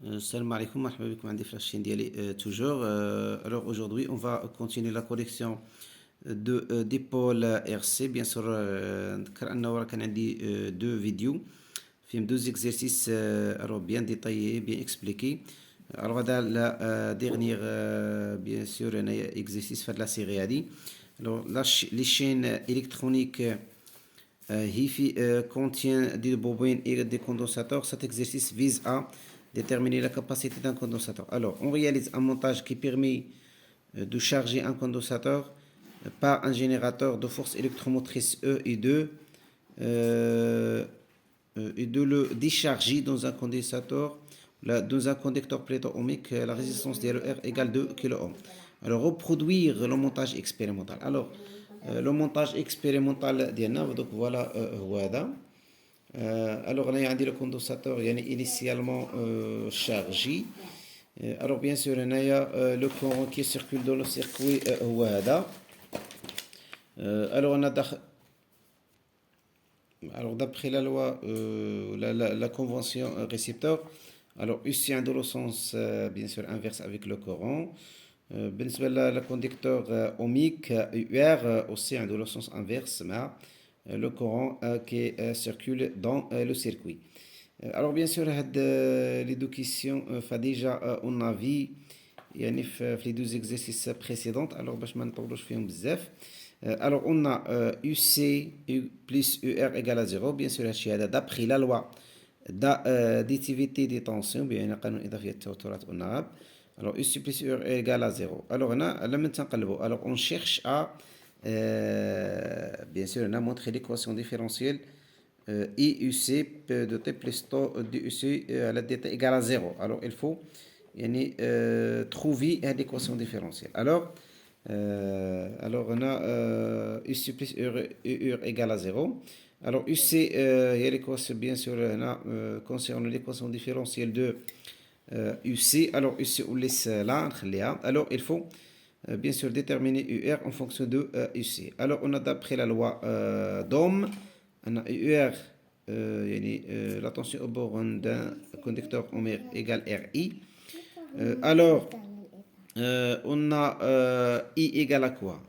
Salam alaikum, marhaba bik معنا في la chaîne ديالي toujours. Alors aujourd'hui, on va continuer la correction d'épaule RC. Bien sûr, نذكر أنه راه كان عندي deux vidéos فيهم deux exercices alors bien détaillés, bien expliqués. Alors هذا la dernière bien sûr هنايا exercice في هاد la série هادي. Alors les chaînes électroniques HIFI contient des bobines et des condensateurs. Cet exercice vise à déterminer la capacité d'un condensateur. Alors, on réalise un montage qui permet de charger un condensateur par un générateur de force électromotrice E et de le décharger dans un condensateur, dans un conducteur plutôt ohmique, la résistance de R égale 2 kΩ. Alors, reproduire le montage expérimental. Alors, le montage expérimental ديالنا donc voilà هو هذا. Alors هنايا عندي le condensateur يعني initialement chargé. Alors bien sûr هنايا le courant qui circule dans le circuit هو هذا. Alors on a alors d'après la loi la convention récepteur, alors ici dans le sens bien sûr inverse avec le courant. بالنسبة للكوندكتور اوميك UR aussi dans le sens inverse مع le courant qui circule dans le circuit. Alors bien sûr هاد les deux questions فديجا on a vu يعني في les deux exercices précédents. Alors باش ما نطولوش فيهم بزاف. Alors on a UC plus UR égale à 0. Bien sûr هادشي هذا d'après la loi d'additivité des tensions بين قانون إضافية التوترات والنغاب. Alors, U supérieur est égal à 0. Alors, on a alors, on cherche à, bien sûr, on a montré l'équation différentielle IUC de T plus taux d'UC à la dt égale à 0. Alors, il faut trouver l'équation différentielle. Alors, on a U supérieur égale à 0. Alors, UC, il y a l'équation, bien sûr, concernant l'équation différentielle de UC. Alors, UC, on laisse là, alors il faut bien sûr déterminer UR en fonction de UC. Alors, on a d'après la loi d'Ohm, on a UR, la tension au borne d'un conducteur ohmique égale RI. Alors, on a I égale à quoi?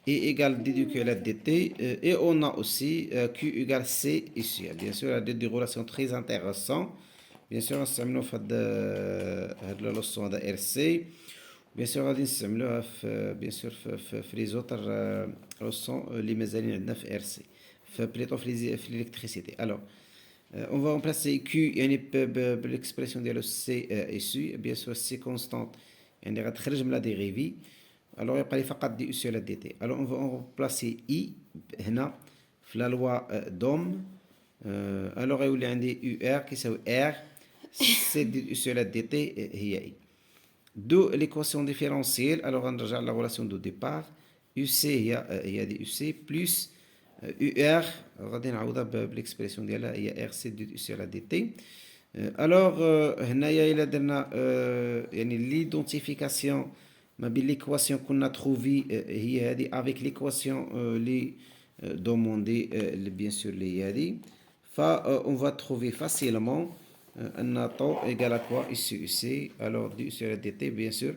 I égale d du Q à la dt, et on a aussi Q égale C ici. Bien sûr, il y a des relations très intéressantes. Bien sûr نستعملوه في هاد لا لوسون هذا ار سي. بيان سور غادي نستعملوها في بيان سور في لي زوتر لوسون اللي مازالين عندنا في ار سي في بليطو في الالكتريسيتي. الوغ اون فا ريمبلاسي كيو يعني بالاكسبرسيون ديالو سي ايسو. بيان سور سي كونستانت يعني غتخرج من لا ديريفي. الوغ يبقى لي فقط دي اس على دي تي. الوغ اون فا ريمبلاسي اي هنا في لا لوا دوم. الوغ يولي عندي يو ار كيساوي ار سي دي sur la dt هي I. De l'équation différentielle, alors on regarde la relation de départ. UC هي دي UC plus UR غادي نعوضها بالإكسبرسيون ديالها هي RC دي sur la dt. alors هنايا إلا درنا يعني ليدونتيفيكاسيون ما بين ليكواسيون كنا تروفي هي هذه avec l'équation لي دوموندي bien sûr اللي هي هذه. on va trouver facilement un taux égal à quoi ici UC. Alors du sur la dt bien sûr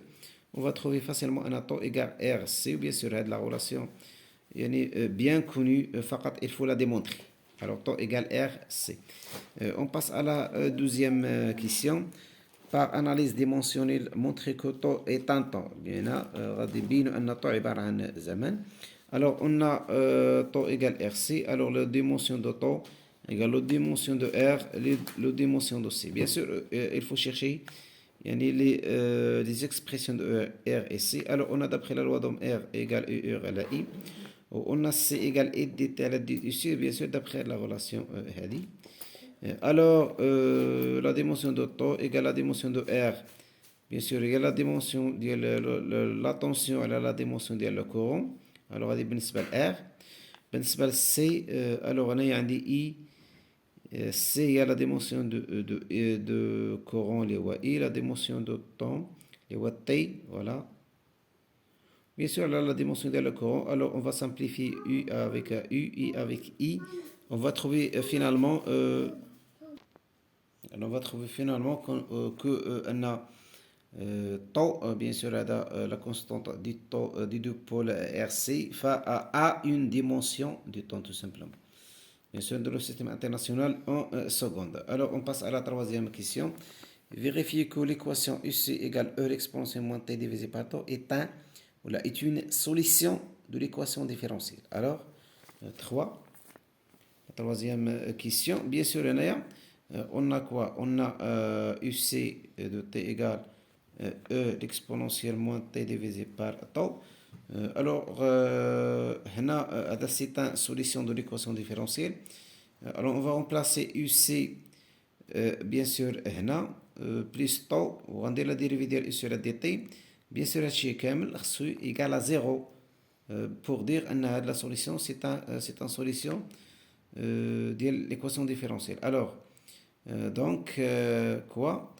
on va trouver facilement un taux égal à RC. Bien sûr la relation bien connue, فقط il faut la démontrer. Alors taux égal RC. On passe à la deuxième question. Par analyse dimensionnelle montrer que taux est un temps. هنا غادي نبينوا ان taux عباره عن زمن. Alors on a taux égal RC. Alors la dimension de taux égale la dimension de R, la dimension de C. Bien sûr, il faut chercher les expressions de R et C. Alors, on a d'après la loi d'Ohm R égale UR à la I. On a C égale E dt à la dt, bien sûr, d'après la relation Hadi. Alors, la dimension de taux égale la dimension de R. Bien sûr, il y a la dimension de la tension, elle a la dimension de le courant. Alors, on a بالنسبة R. بالنسبة C, alors on a I. C, il y a la dimension de courant, les I, la dimension de temps, les T, voilà. Bien sûr, là, la dimension de le courant. Alors, on va simplifier U avec U, I avec I. On va trouver finalement Alors, on va trouver finalement que tau, bien sûr, la constante du tau du deux pôles RC a une dimension du temps tout simplement. Bien sûr, dans le système international en seconde. Alors, on passe à la troisième question. Vérifiez que l'équation UC égale E l'exponentielle moins T divisé par tau est une solution de l'équation différentielle. Alors, 3. La troisième question. Bien sûr, on a quoi? On a UC de T égale E l'exponentielle moins T divisé par tau. Alors, c'est une solution de l'équation différentielle. Alors, on va remplacer UC, bien sûr, plus tau, on va la dérivée de U sur la dt. Bien sûr, هادشي كامل خصو égal à 0 pour dire que la solution, c'est une solution de l'équation différentielle. Alors, donc, quoi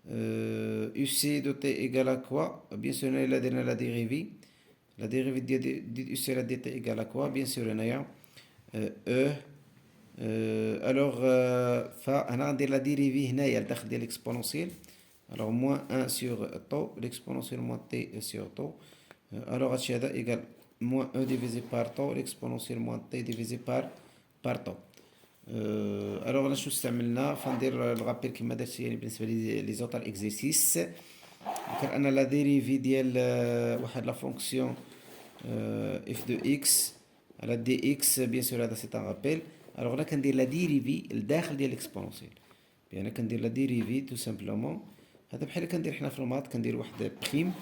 UC de t égale à quoi? Bien sûr, on a la dérivée. La dérivée de U sur la dt égale à quoi? Bien sûr, on a E. Alors, on a la dérivée هنايا الداخل ديال l'exponentielle. Alors, moins 1 sur tau, l'exponentielle moins t sur tau. Alors, هذا égale moins E divisé par tau, l'exponentielle moins t divisé par tau. Alors, là, شو استعملنا فندير الرابيل كما درت يعني بالنسبة لي زوطر اكزيرسيس. كان أنا لا ديريفي ديال واحد لا فونكسيون اف دو اكس على دي اكس بيان سور هذا سي ان رابيل. الوغ هنا كندير لا ديريفي لداخل ديال الاكسبونونسيال، يعني كندير لا ديريفي تو سامبلومون. هذا بحال كندير حنا في المات كندير واحد بريم.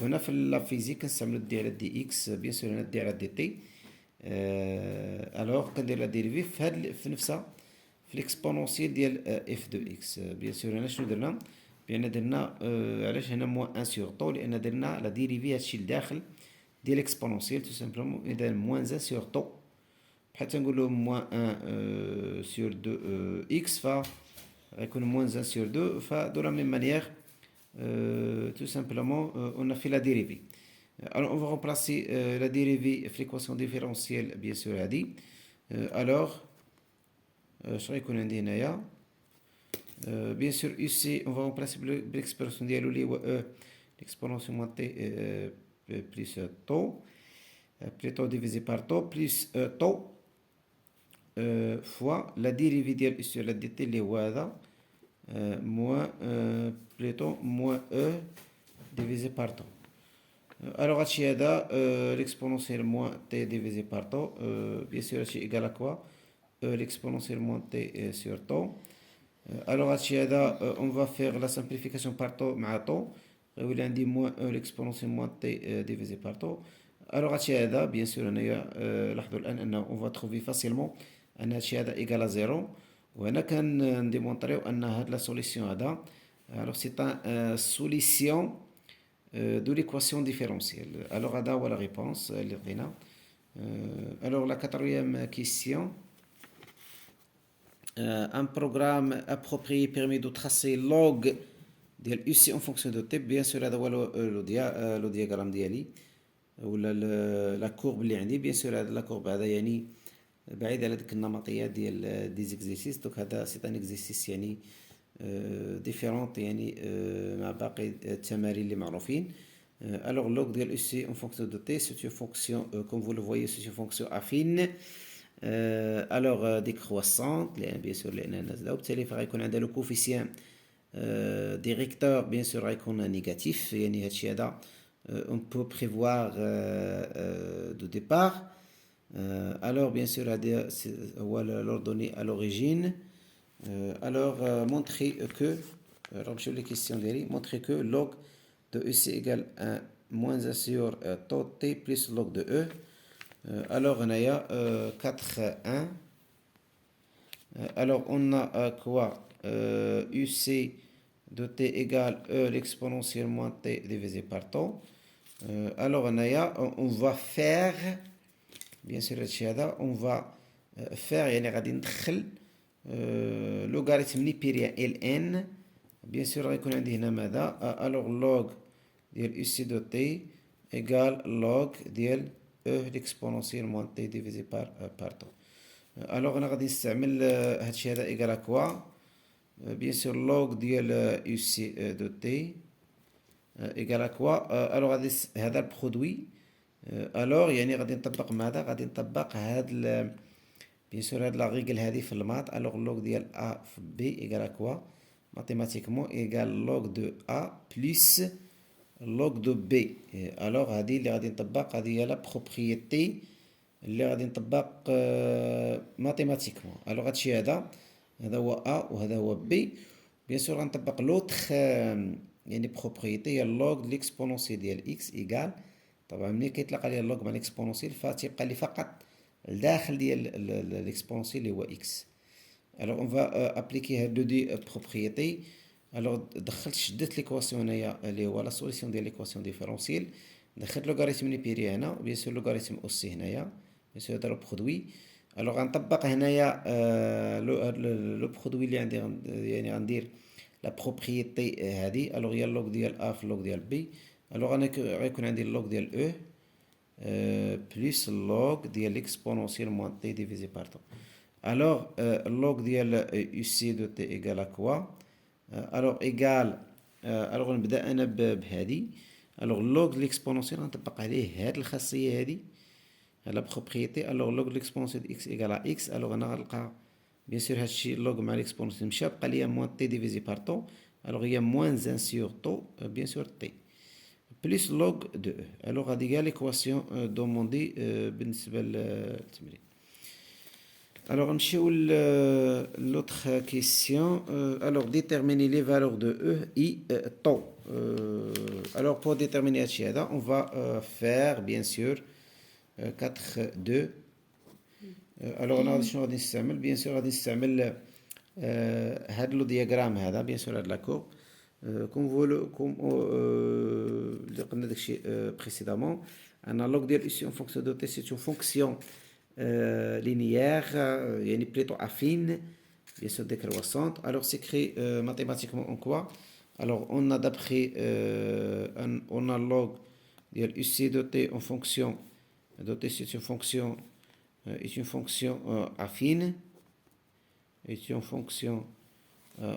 هنا في لا فيزيك كنستعملو دي على دي اكس بيان سور هنا دي على دي تي. الوغ كندير لا ديريفي في نفسها في الاكسبونونسيال ديال اف دو اكس. بيان سور هنا شنو درنا؟ بان درنا علاش هنا موان ان سور طو؟ لان درنا لا ديريفي هادشي لداخل ديال الاكسبونونسيال تو سامبلومون. اذا موان ان سور طو بحال تنقولو موان ان سور دو اكس غيكون موان ان سور دو. فدو لا ميم مانيير tout simplement on a fait la dérivée. Alors on va remplacer la dérivée في l'équation différentielle bien sûr هذه. alors شنو غيكون عندي هنايا؟ bien sûr ici on va remplacer بالexpression ديالو اللي هو e l'exponentielle moins t plus tau plutôt divisé par tau plus tau fois la dérivée ديال sur la dt اللي هو هذا moins plutôt moins e divisé par tau. Alors هادشي هذا l'exponentielle moins t divisé par tau bien sûr هادشي égal à quoi? L'exponentielle moins t sur tau. Alors هادشي هذا on va faire la simplification par tau مع tau غيولي عندي moins e l'exponentielle moins t divisé par tau. Alors هادشي هذا bien sûr هنايا لاحظوا الان انه on va trouver facilement ان هادشي هذا égal à 0. وهنا كنديمونطريو ان هاد لا سوليسيون هذا alors c'est un solution de l'équation différentielle. Alors هذا هو la réponse اللي لقينا. Alors la quatrième question. Un programme approprié permet de tracer log ديال UC en fonction de type. bien sûr هذا هو لو دياغرام ديالي ولا لا كورب اللي عندي. bien sûr هذا لا كورب هذا يعني بعيد على ديك النمطيات ديال دي زيكزيرسيس. دونك هذا سي ان اكزيرسيس يعني ديفيرونت يعني مع باقي التمارين اللي معروفين. alors log ديال UC en fonction de t c'est une fonction comme vous le voyez c'est une fonction affine alors décroissante لان bien sûr لانها نازله وبالتالي فغيكون عندها لو كوفيسيان ديريكتور bien sûr غيكون نيجاتيف. يعني هادشي هذا on peut prévoir de départ. Alors bien sûr هو l'ordonnée à l'origine. Alors montrer que نمشيو لي كيسيون ديالي montrer que log de EC égale 1 moins 1 sur tau t plus log de E. Alors هنايا 4 1. Alors on a quoi? UC de t égale E l'exponentielle moins t divisé par tau. Alors هنايا on va faire bien sûr هادشي هذا on va faire يعني غادي ندخل لوغاريتم نيبيريان ln. bien sûr غيكون عندي هنا ماذا؟ alors log ديال UC de t égale log ديال E l'exponentielle moins t divisé par tau. alors انا غادي نستعمل هادشي هذا égal à quoi؟ bien sûr log ديال UC de T égal à quoi alors غادي هذا البرودوي alors يعني غادي نطبق ماذا غادي نطبق هاد bien sûr هاد لا ريغل هذه في المات alors log ديال A في B égal à quoi mathématiquement égal log de A plus log de B alors هذه اللي غادي نطبق هذه هي لا propriété اللي غادي نطبق mathématiquement alors هادشي هذا هو A وهذا هو B bien sûr غنطبق لوتخ يعني propriété هي log l'exponentiel ديال x égal طبعا ملي كيطلق عليها اللوغ مع l'exponentiel فتيبقى لي فقط الداخل ديال l'exponentiel اللي هو x alors on va appliquer هاد دي propriété alors دخلت شدت ليكواسيون هنايا اللي هو لا سوليسيون ديال ليكواسيون ديفيرونسييل دخلت لوغاريتم نيبيري هنا وبيان سور لوغاريتم اوسي هنايا بيان سور هذا لو برودوي alors غنطبق هنايا لو برودوي اللي عندي يعني غندير لا بروبريتي هذه alors هي اللوغ ديال ا في اللوغ ديال بي alors غيكون عندي اللوغ ديال او بلس اللوغ ديال ليكسبونونسيال موان تي ديفيزي بار تو alors اللوغ ديال يو سي دو تي ايغال ا كوا alors égal alors غنبدا انا بهذه alors log l'exponentiel غنطبق عليه هاد الخاصيه هذه la propriété alors log l'exponentiel de x égale à x alors انا غنلقى bien sûr هادشي log مع l'exponentiel مشى بقى ليا moins t divisé par tau alors il y a moins 1 sur tau bien sûr t plus log de e alors غادي كاع l'équation demandée بالنسبه للتمرين alors نمشيو l'autre question alors déterminer les valeurs de e et tau alors pour déterminer هادشي هذا on va faire bien sûr 4 2 alors انا شنو غادي نستعمل بيان سور غادي نستعمل هاد لو دياغرام هذا بيان سور هاد لاكور كوم اللي قلنا داكشي بريسيدامون انا لوغ ديال ايسيون فونكسيون دو تي سي اون فونكسيون linéaire يعني plutôt affine bien sûr décroissante alors c'est créé mathématiquement en quoi alors on a d'après on a log ديال UC de t en fonction de t c'est une fonction affine est une fonction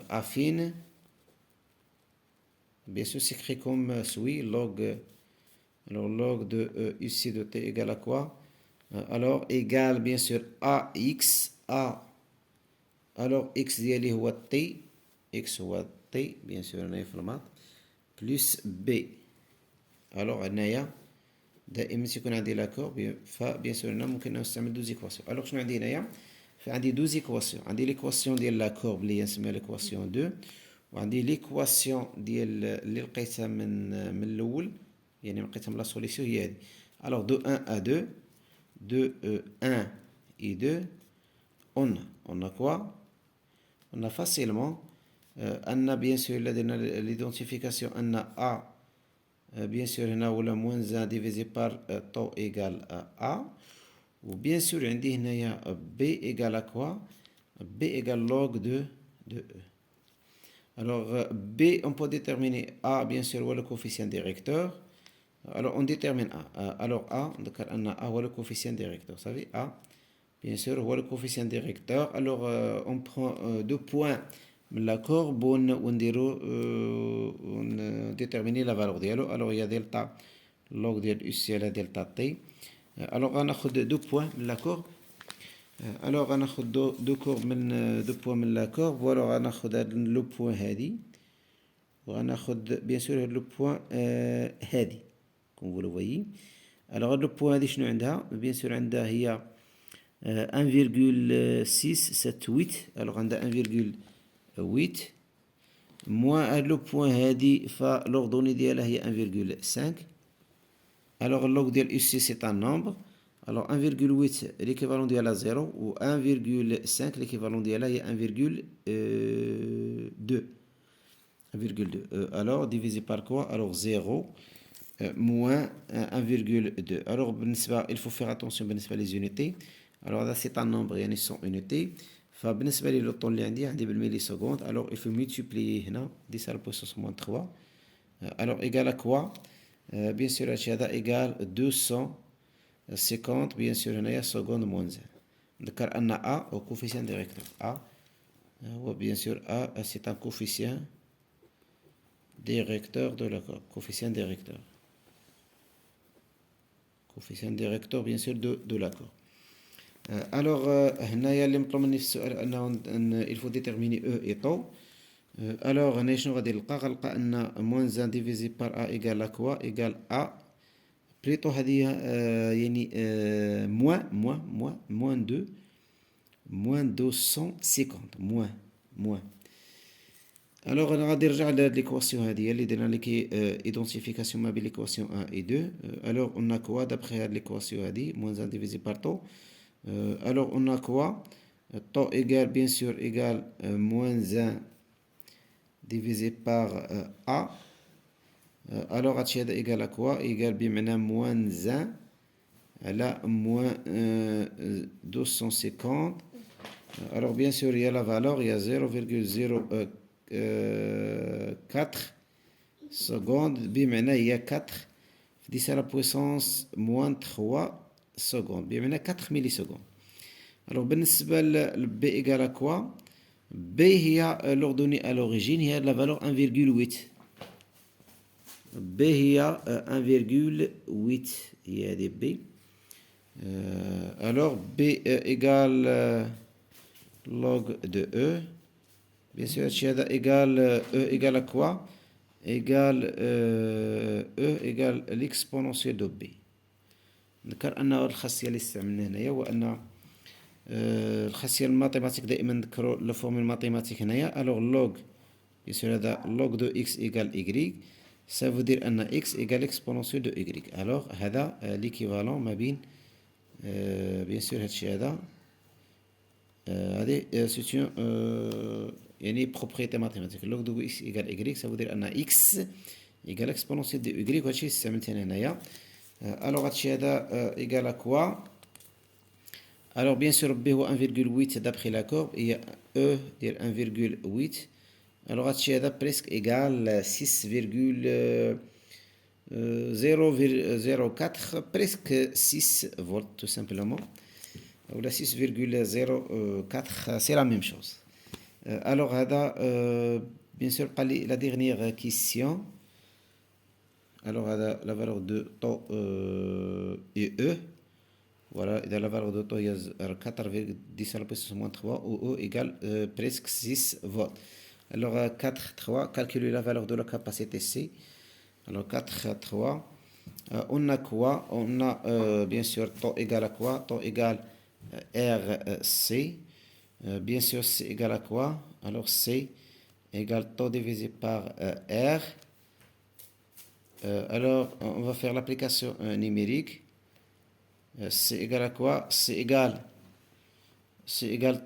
affine bien sûr c'est écrit comme suit log alors log de UC de t égale à quoi alors égale bien sûr ax a alors x ديالي هو t x هو t bien sûr هنايا في المات plus b alors هنايا دائما تيكون عندي لاكور فبيان سور هنا ممكن نستعمل دوز ايكواسيون alors شنو عندي هنايا فعندي دوز ايكواسيون عندي ليكواسيون ديال لاكور اللي هي نسميها ليكواسيون 2 وعندي ليكواسيون ديال اللي لقيتها من الاول يعني لقيتها من لا سوليسيون هي هذه alors de 1 à 2 de 1 et 2 on a quoi on a facilement ان bien sûr لدينا l'identification ان a bien sûr هنا ولا moins 1 divisé par tau égale à a ou bien sûr عندي هنايا b égale à quoi b égale log de e alors b on peut déterminer a bien sûr هو le coefficient directeur alors on détermine a alors a ذكر ان a هو le coefficient directeur vous savez a bien sûr هو le coefficient directeur alors on prend deux points من لا كورب ونديرو نديتيرميني لا فالور ديالو الوغ هي دلتا لوغ ديال او سي على دلتا تي الوغ غناخد دو بوين من لا كورب الوغ غناخد دو كورب من دو بوين من لا كورب والوغ غناخد هاد لو بوين هادي وغناخد بيان سور هاد لو بوين هادي كوم فولو فويي الوغ هاد لو بوين هادي شنو عندها بيان سور عندها هي 1,678 الوغ عندها 1,8 moins le point هادي فالordonnée ديالها هي 1,5 alors log ديال ici c'est un nombre alors 1,8 l'équivalent ديالها 0 و 1,5 l'équivalent ديالها هي 1,2 alors divisé par quoi alors 0 moins 1,2 alors بالنسبة il faut faire attention بالنسبة les unités alors là c'est un nombre يعني 100 unités فبالنسبه لي لو طون اللي عندي بالملي سكوند الوغ il faut multiplier هنا 10 على بويسونس موان 3 الوغ ايغال كوا بيان سور هادشي هذا ايغال 250 بيان سور هنايا سكوند موان 1 نذكر ان ا او كوفيسيون ديريكتور ا bien sûr A, c'est un coefficient directeur de l'accord. Coefficient directeur. Coefficient directeur, bien sûr, de l'accord. Alors, il faut déterminer E et taux. Alors, غنلقى أن moins 1 divisé par A égale à quoi? Égale A. Plutôt هذه يعني moins 2 moins 250 moins. Alors, on va dire l'équation هذه اللي درنا لك identification ما بين l'équation 1 et 2. Alors, on a quoi d'après l'équation هذه moins 1 divisé par taux. Alors, on a quoi? Taux égale, bien sûr, égale moins 1 divisé par A. Alors, هادشي هذا égal à quoi? Égal بمعنى moins 1 على moins 250. Alors, bien sûr, il y a la valeur, il y a 0,04 secondes. بمعنى هي 4 في 10 à la puissance moins 3 secondes. بمعنى 4 millisecondes. Alors, بالنسبة ل B égal à quoi? B هي l'ordonnée à l'origine هي la valeur 1,8. B هي 1,8 هي هذه B. Alors B égale log de E. Bien sûr هادشي هذا égale E égale à quoi? Égale E égale l'exponentielle de B. نذكر أن الخاصية اللي استعملنا هنايا هو أن الخاصية الماتيماتيك دائما نذكروا لو فورمول الماتيماتيك هنايا. alors log bien sûr هذا log de x égale y. Ça veut dire أن x égale exponentielle de y. alors هذا l'équivalent ما بين bien sûr هادشي هذا هذه c'est une يعني propriété mathématique. log de x égale y ça veut dire أن x égale exponentielle de y وهادشي استعملت أنا هنايا. alors هادشي هذا égal à quoi? Alors bien sûr B هو 1,8 d'après la courbe et E ديال 1,8. alors هادشي هذا presque égal 6,004 presque 6 volts tout simplement. ou la 6,04 c'est la même chose. alors هذا bien sûr la dernière question. alors هذا la valeur de taux et E. Voilà, et la valeur de taux il y a 4,10 à la puissance moins 3 ou E égale presque 6 volts. Alors 4, 3, calculer la valeur de la capacité C. Alors 4, 3, on a quoi? On a bien sûr taux égal à quoi? Taux égal RC. Bien sûr C égal à quoi? Alors C égale taux divisé par R. Alors on va faire l'application numérique. C'est égal à quoi? C'est égal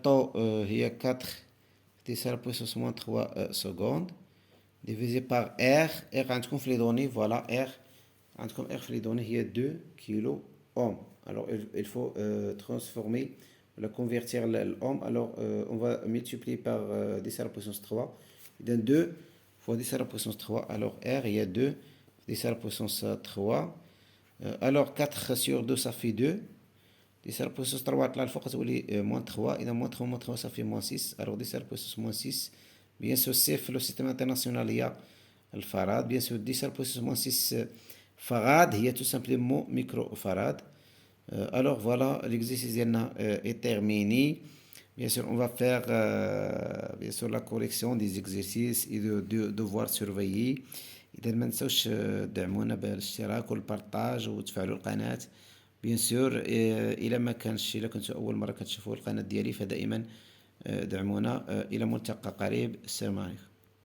taux هي 4 10 à la puissance moins 3 secondes divisé par R. R عندكم في les données, voilà R عندكم R في les données هي 2 kilo ohm. alors il faut transformer le convertir l'ohm. alors on va multiplier par 10 à la puissance 3. il donne 2 fois 10 à la puissance 3. alors R il y a 2 10 à la puissance 3. alors 4 sur 2 ça fait 2. 10 à la puissance 3 طلع الفوق تولي moins 3. إذا moins 3 moins 3 ça fait moins 6. alors 10 à la puissance moins 6. bien sûr c'est في le système international il y a الفاراد. bien sûr 10 à la puissance moins 6 farad هي tout simplement microfarad. alors voilà l'exercice ديالنا est terminé. bien sûr on va faire bien sûr la correction des exercices et de devoir surveiller. إذا ما نسوش دعمونا بالاشتراك والبارطاج وتفعلوا القناة. بيان سور إلا كنتوا أول مرة كتشوفوا القناة ديالي فدائما دعمونا. إلى ملتقى قريب. السلام عليكم.